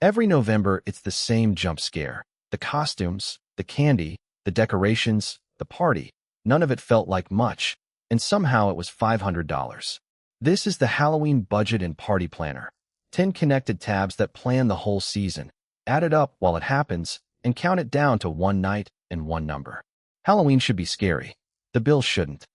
Every November, it's the same jump scare. The costumes, the candy, the decorations, the party. None of it felt like much, and somehow it was $500. This is the Halloween budget and party planner. 10 connected tabs that plan the whole season. Add it up while it happens, and count it down to one night and one number. Halloween should be scary. The bill shouldn't.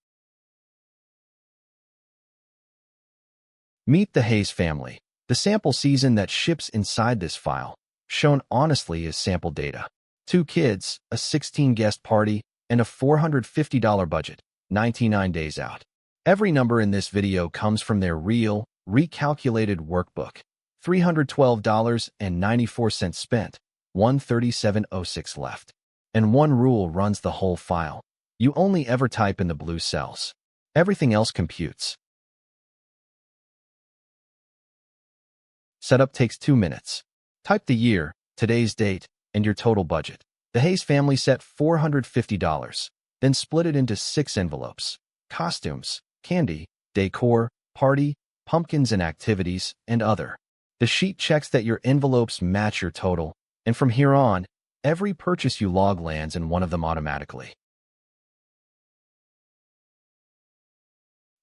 Meet the Hayes family. The sample season that ships inside this file, shown honestly as sample data. 2 kids, a 16-guest party, and a $450 budget, 99 days out. Every number in this video comes from their real, recalculated workbook. $312.94 spent, $137.06 left. And one rule runs the whole file. You only ever type in the blue cells. Everything else computes. Setup takes 2 minutes. Type the year, today's date, and your total budget. The Hayes family set $450, then split it into 6 envelopes. Costumes, candy, decor, party, pumpkins and activities, and other. The sheet checks that your envelopes match your total, and from here on, every purchase you log lands in one of them automatically.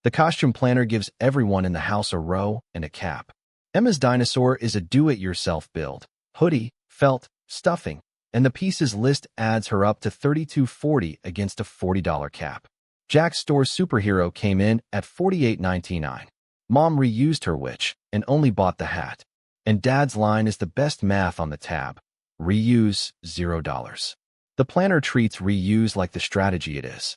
The costume planner gives everyone in the house a row and a cap. Emma's dinosaur is a do-it-yourself build. Hoodie, felt, stuffing, and the pieces list adds her up to $32.40 against a $40 cap. Jack's store superhero came in at $48.99. Mom reused her witch and only bought the hat. And Dad's line is the best math on the tab. Reuse, $0. The planner treats reuse like the strategy it is.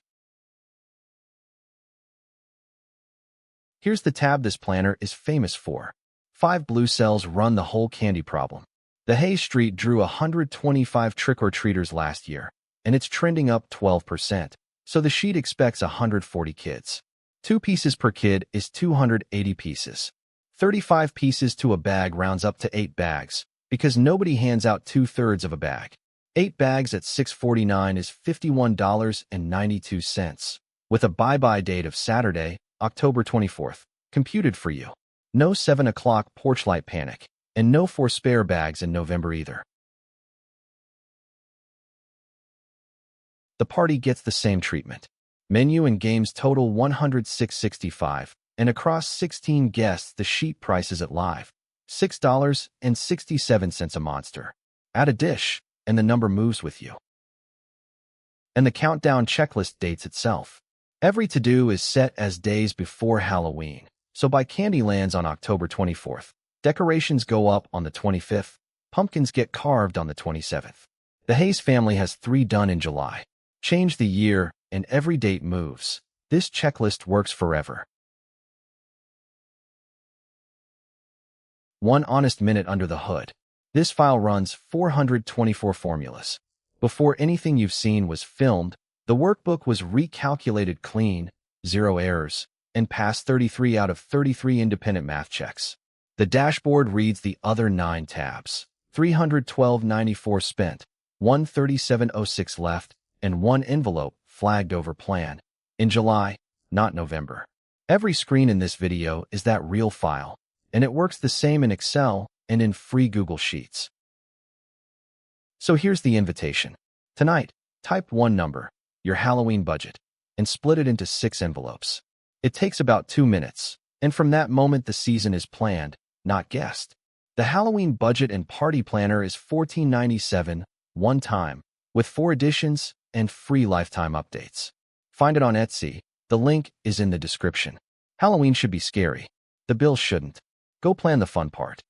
Here's the tab this planner is famous for. 5 blue cells run the whole candy problem. The Hayes Street drew 125 trick-or-treaters last year, and it's trending up 12%, so the sheet expects 140 kids. 2 pieces per kid is 280 pieces. 35 pieces to a bag rounds up to 8 bags, because nobody hands out 2/3 of a bag. 8 bags at $6.49 is $51.92, with a buy-by date of Saturday, October 24th, computed for you. No 7 o'clock porch light panic, and no 4 spare bags in November either. The party gets the same treatment. Menu and games total $106.65, and across 16 guests the sheet prices at live. $6.67 a monster. Add a dish, and the number moves with you. And the countdown checklist dates itself. Every to-do is set as days before Halloween. So by Candylands on October 24th, decorations go up on the 25th, pumpkins get carved on the 27th. The Hayes family has 3 done in July. Change the year, and every date moves. This checklist works forever. 1 honest minute under the hood. This file runs 424 formulas. Before anything you've seen was filmed, the workbook was recalculated clean, 0 errors, and passed 33 out of 33 independent math checks. The dashboard reads the other 9 tabs. $312.94 spent, $137.06 left, and 1 envelope flagged over plan. In July, not November. Every screen in this video is that real file, and it works the same in Excel and in free Google Sheets. So here's the invitation. Tonight, type one number, your Halloween budget, and split it into 6 envelopes. It takes about 2 minutes, and from that moment the season is planned, not guessed. The Halloween budget and party planner is $14.97, one time, with 4 editions and free lifetime updates. Find it on Etsy. The link is in the description. Halloween should be scary. The bill shouldn't. Go plan the fun part.